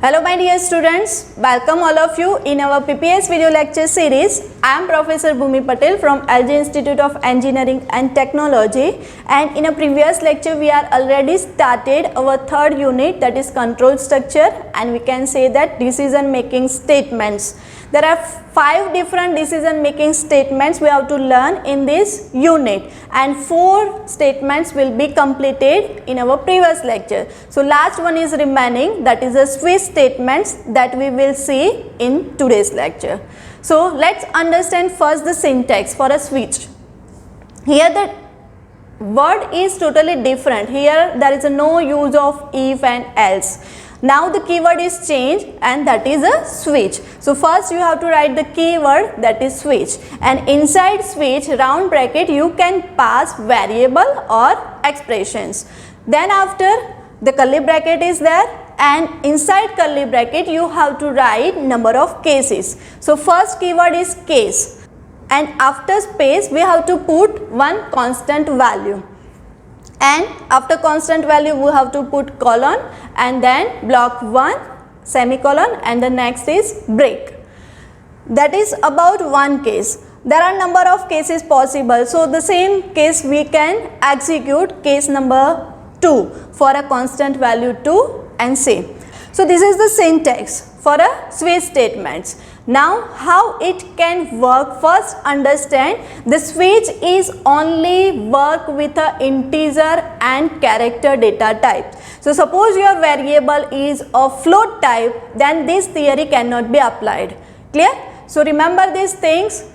Hello my dear students, welcome all of you in our PPS video lecture series. I am Professor Bhumi Patel from LG Institute of Engineering and Technology, and in a previous lecture we are already started our third unit, that is control structure, and we can say that decision making statements. There are 5 different decision making statements we have to learn in this unit, and 4 statements will be completed in our previous lecture. So last one is remaining, that is the switch statements that we will see in today's lecture. So let's understand first the syntax for a switch. Here the word is totally different. Here there is no use of if and else. Now the keyword is changed and that is a switch. So first you have to write the keyword, that is switch, and inside switch round bracket you can pass variable or expressions. Then after the curly bracket is there, and inside curly bracket you have to write number of cases. So first keyword is case, and after space we have to put one constant value, and after constant value we have to put colon, and then block 1 semicolon, and the next is break. That is about one case. There are number of cases possible, so the same case we can execute case number 2 for a constant value 2 and say. So this is the syntax for a switch statements. Now how it can work, first understand the switch is only work with a integer and character data type. So suppose your variable is of float type, then this theory cannot be applied. Clear? So remember these things.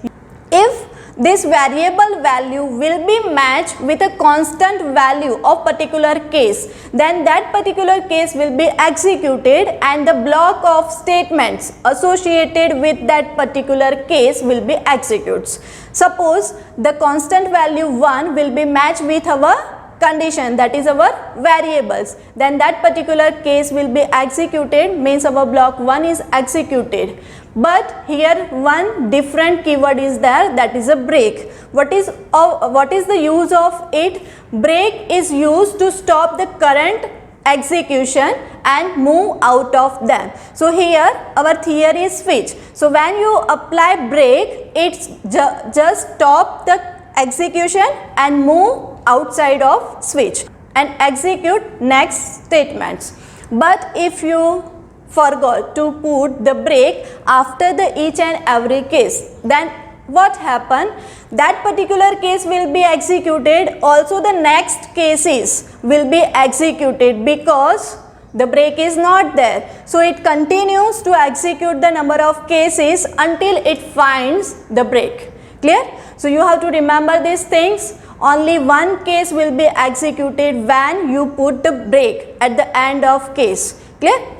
If this variable value will be matched with a constant value of particular case, then that particular case will be executed and the block of statements associated with that particular case will be executed. Suppose the constant value 1 will be matched with our condition, that is our variables, then that particular case will be executed, means our block 1 is executed. But here one different keyword is there, that is a break. What is the use of it? Break is used to stop the current execution and move out of them. So here our theory is switch. So when you apply break, it's just stop the execution and move outside of switch and execute next statements. But if you forgot to put the break after the each and every case, then what happen? That particular case will be executed, also the next cases will be executed because the break is not there. So it continues to execute the number of cases until it finds the break. Clear? So you have to remember these things. Only one case will be executed when you put the break at the end of case. Clear?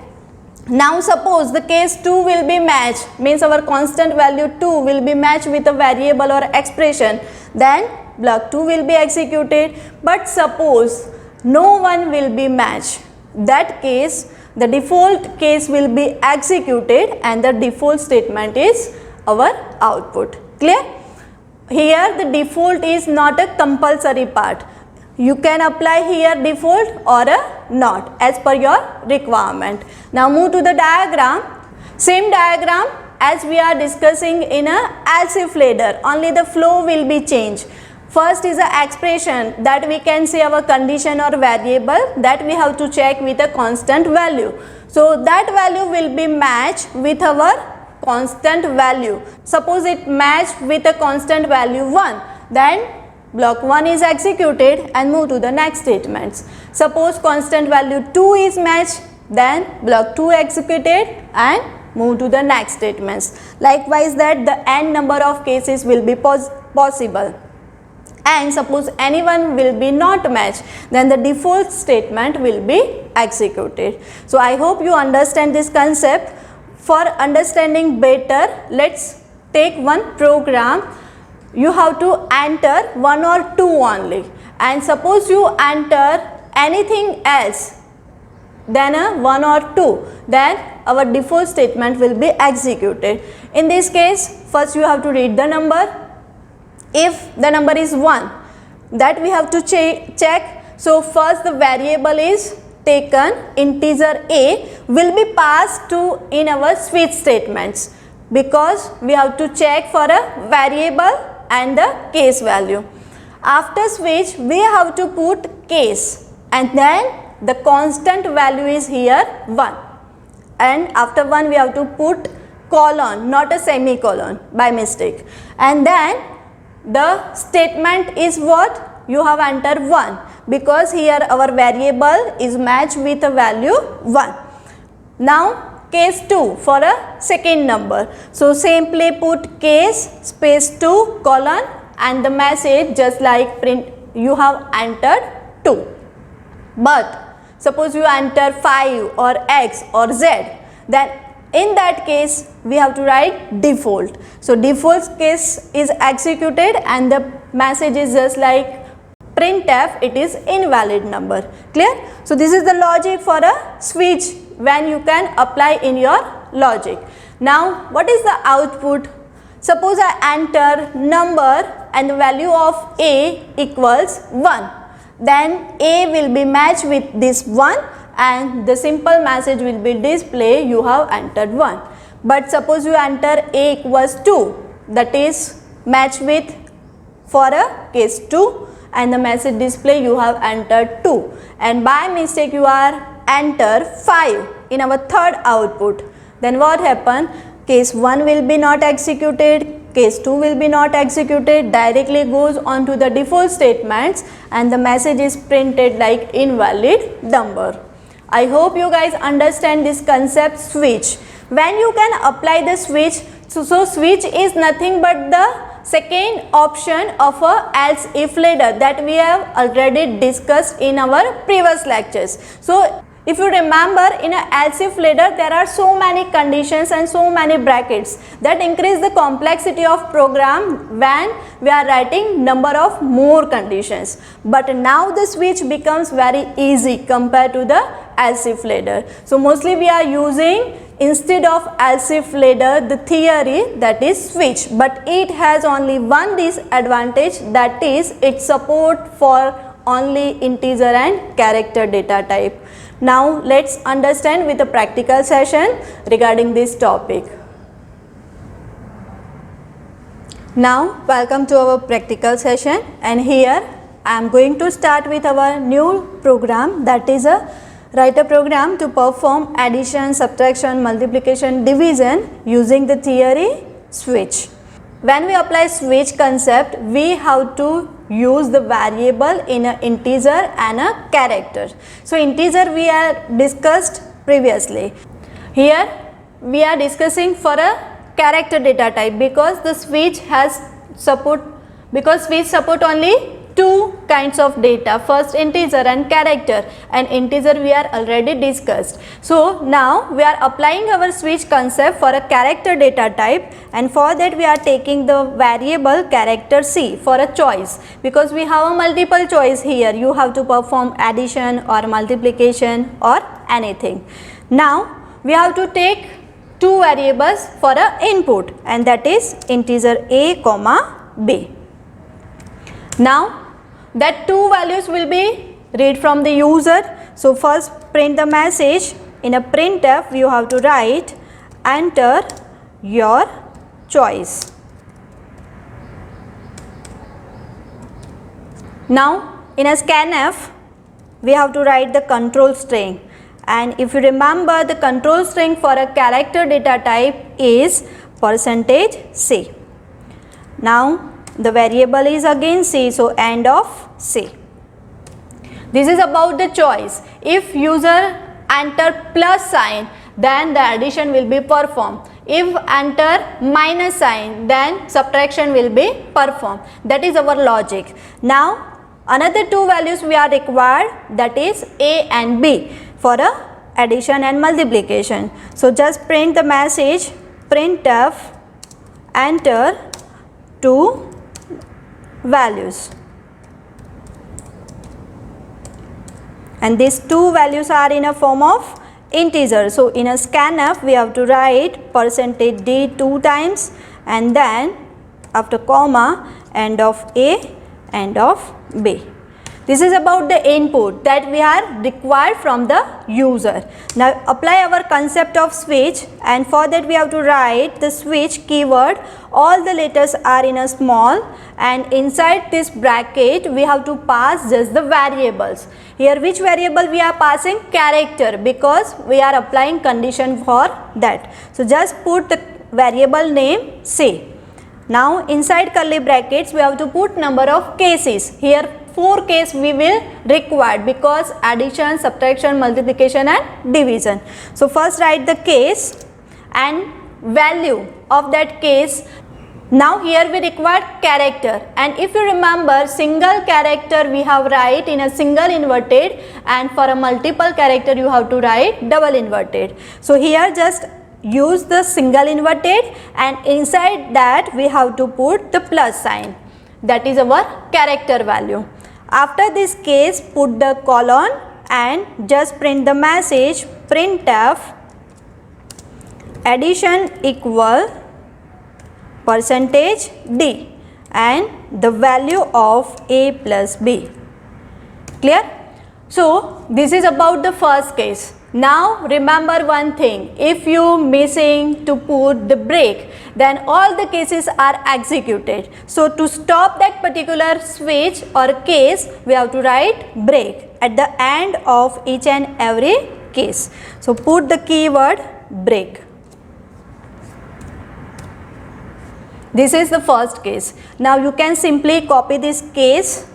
Now suppose the case 2 will be matched, means our constant value 2 will be matched with a variable or expression, then block 2 will be executed. But suppose no one will be matched, that case the default case will be executed and the default statement is our output. Clear? Here the default is not a compulsory part. You can apply here default or a not as per your requirement. Now move to the diagram. Same diagram as we are discussing in a else if ladder, only the flow will be changed. First is a expression that we can say our condition or variable that we have to check with a constant value. So that value will be matched with our constant value. Suppose it matched with a constant value 1, then block 1 is executed and move to the next statements. Suppose constant value 2 is matched, then block 2 executed and move to the next statements. Likewise that the n number of cases will be possible. And suppose anyone will be not matched, then the default statement will be executed. So I hope you understand this concept. For understanding better, let's take one program. You have to enter 1 or 2 only, and suppose you enter anything else than a 1 or 2, then our default statement will be executed. In this case, first you have to read the number. If the number is 1, that we have to check. So first the variable is taken integer a will be passed to in our switch statements, because we have to check for a variable and the case value. After switch we have to put case, and then the constant value is here 1, and after 1 we have to put colon, not a semicolon by mistake, and then the statement is what? You have entered 1, because here our variable is matched with a value 1. Now case 2 for a second number. So simply put case space 2 colon and the message just like print you have entered 2. But suppose you enter 5 or x or z, then in that case we have to write default. So default case is executed and the message is just like printf, it is invalid number. Clear? So this is the logic for a switch when you can apply in your logic. Now what is the output? Suppose I enter number and the value of a equals 1, then a will be matched with this 1 and the simple message will be display you have entered 1. But suppose you enter a equals 2, that is matched with for a case 2 and the message display you have entered 2, and by mistake you are enter 5 in our third output, then what happen? Case 1 will be not executed, case 2 will be not executed, directly goes on to the default statements and the message is printed like invalid number. I hope you guys understand this concept switch. When you can apply the switch, so switch is nothing but the second option of a else if ladder that we have already discussed in our previous lectures. So if you remember, in a else if ladder there are so many conditions and so many brackets that increase the complexity of program when we are writing number of more conditions. But now the switch becomes very easy compared to the else if ladder. So mostly we are using instead of else if ladder the theory, that is switch, but it has only one disadvantage, that is it support for only integer and character data type. Now let's understand with a practical session regarding this topic. Now welcome to our practical session, and here I am going to start with our new program, that is a write a program to perform addition, subtraction, multiplication, division using the theory switch. When we apply switch concept, we have to use the variable in a integer and a character. So integer we are discussed previously. Here we are discussing for a character data type, because the switch has support, because switch support only two kinds of data, first integer and character, and integer we are already discussed. So now we are applying our switch concept for a character data type, and for that we are taking the variable character C for a choice, because we have a multiple choice here, you have to perform addition or multiplication or anything. Now we have to take two variables for a input, and that is integer a comma b. Now that two values will be read from the user. So first print the message. In a printf you have to write enter your choice. Now in a scanf we have to write the control string, and if you remember the control string for a character data type is %C. Now the variable is again C, so end of C. This is about the choice. If user enter plus sign, then the addition will be performed. If enter minus sign, then subtraction will be performed. That is our logic. Now another two values we are required, that is A and B for a addition and multiplication. So just print the message printf enter two values, and these two values are in a form of integer. So in a scanf we have to write %d two times, and then after comma end of A, end of B. This is about the input that we are required from the user. Now apply our concept of switch, and for that we have to write the switch keyword. All the letters are in a small, and inside this bracket we have to pass just the variables. Here which variable we are passing? Character, because we are applying condition for that. So just put the variable name say. Now inside curly brackets we have to put number of cases. Here 4 cases we will require because addition, subtraction, multiplication and division. So first write the case and value of that case. Now here we require character, and if you remember, single character we have write in a single inverted, and for a multiple character you have to write double inverted. So here just use the single inverted, and inside that we have to put the plus sign, that is our character value. After this case put the colon and just print the message printf addition equal percentage d and the value of a plus b. Clear? So this is about the first case. Now remember one thing, if you missing to put the break, then all the cases are executed. So to stop that particular switch or case, we have to write break at the end of each and every case. So put the keyword break. This is the first case. Now you can simply copy this case.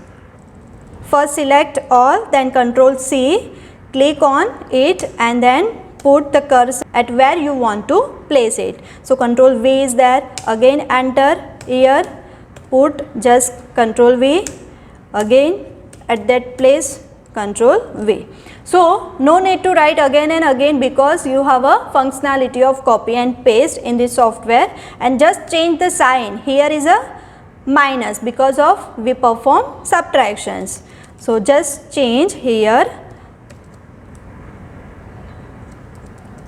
First select all, then Ctrl C, click on it and then put the cursor at where you want to place it. So Ctrl V is there, again enter here, put just Ctrl V, again at that place Ctrl V. So no need to write again and again because you have a functionality of copy and paste in this software, and just change the sign. Here is a minus because of we perform subtractions. So just change here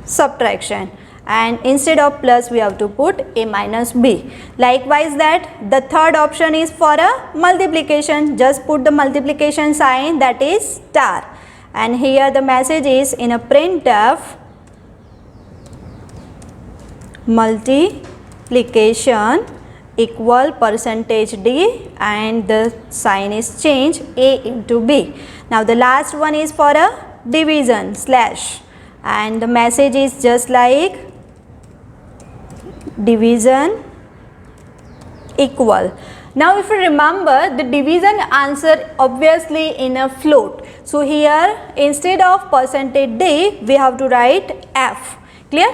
subtraction, and instead of plus we have to put a minus b. Likewise that the third option is for a multiplication, just put the multiplication sign, that is star, and here the message is in a printf multiplication equal percentage d and the sign is changed a into b. Now the last one is for a division slash, and the message is just like division equal. Now if you remember, the division answer obviously in a float. So here instead of percentage d we have to write f. Clear?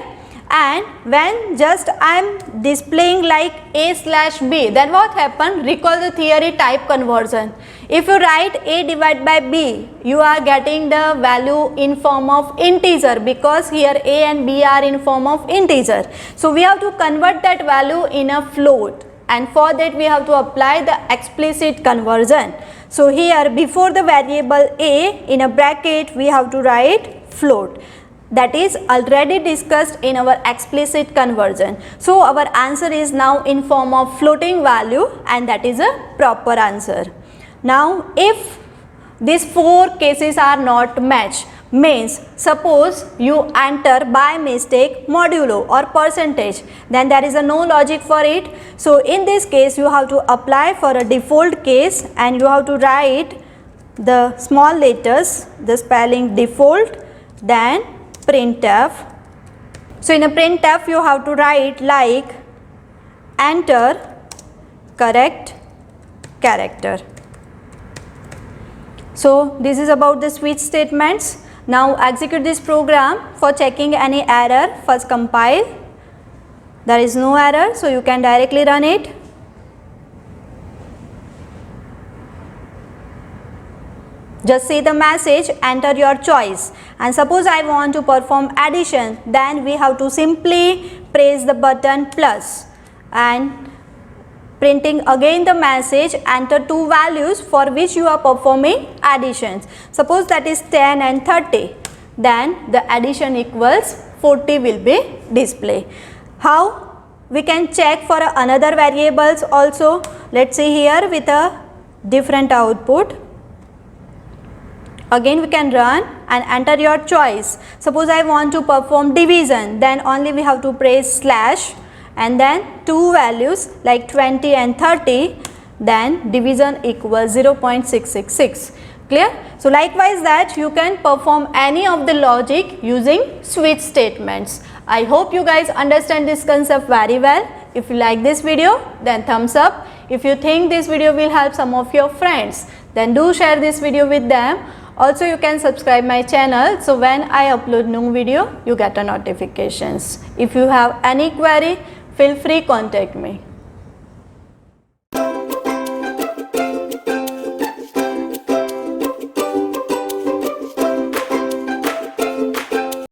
And when just I am displaying like a slash b, then what happened? Recall the theory type conversion. If you write a divided by b, you are getting the value in form of integer because here a and b are in form of integer. So we have to convert that value in a float, and for that we have to apply the explicit conversion. So here before the variable a in a bracket we have to write float. That is already discussed in our explicit conversion. So our answer is now in form of floating value, and that is a proper answer. Now if these 4 cases are not matched, means suppose you enter by mistake modulo or percentage, then there is a no logic for it. So in this case you have to apply for a default case, and you have to write the small letters, the spelling default, then printf. So in a printf you have to write like enter correct character. So this is about the switch statements. Now execute this program. For checking any error, first compile. There is no error, so you can directly run it. Just see the message, enter your choice, and suppose I want to perform addition, then we have to simply press the button plus, and printing again the message, enter 2 values for which you are performing additions. Suppose that is 10 and 30, then the addition equals 40 will be displayed. How we can check for another variables also? Let's see here with a different output. Again we can run and enter your choice. Suppose I want to perform division, then only we have to press slash and then two values like 20 and 30, then division equals 0.666. Clear? So likewise that you can perform any of the logic using switch statements. I hope you guys understand this concept very well. If you like this video, then thumbs up. If you think this video will help some of your friends, then do share this video with them. Also you can subscribe my channel, so when I upload new video you get a notifications. If you have any query, feel free contact me.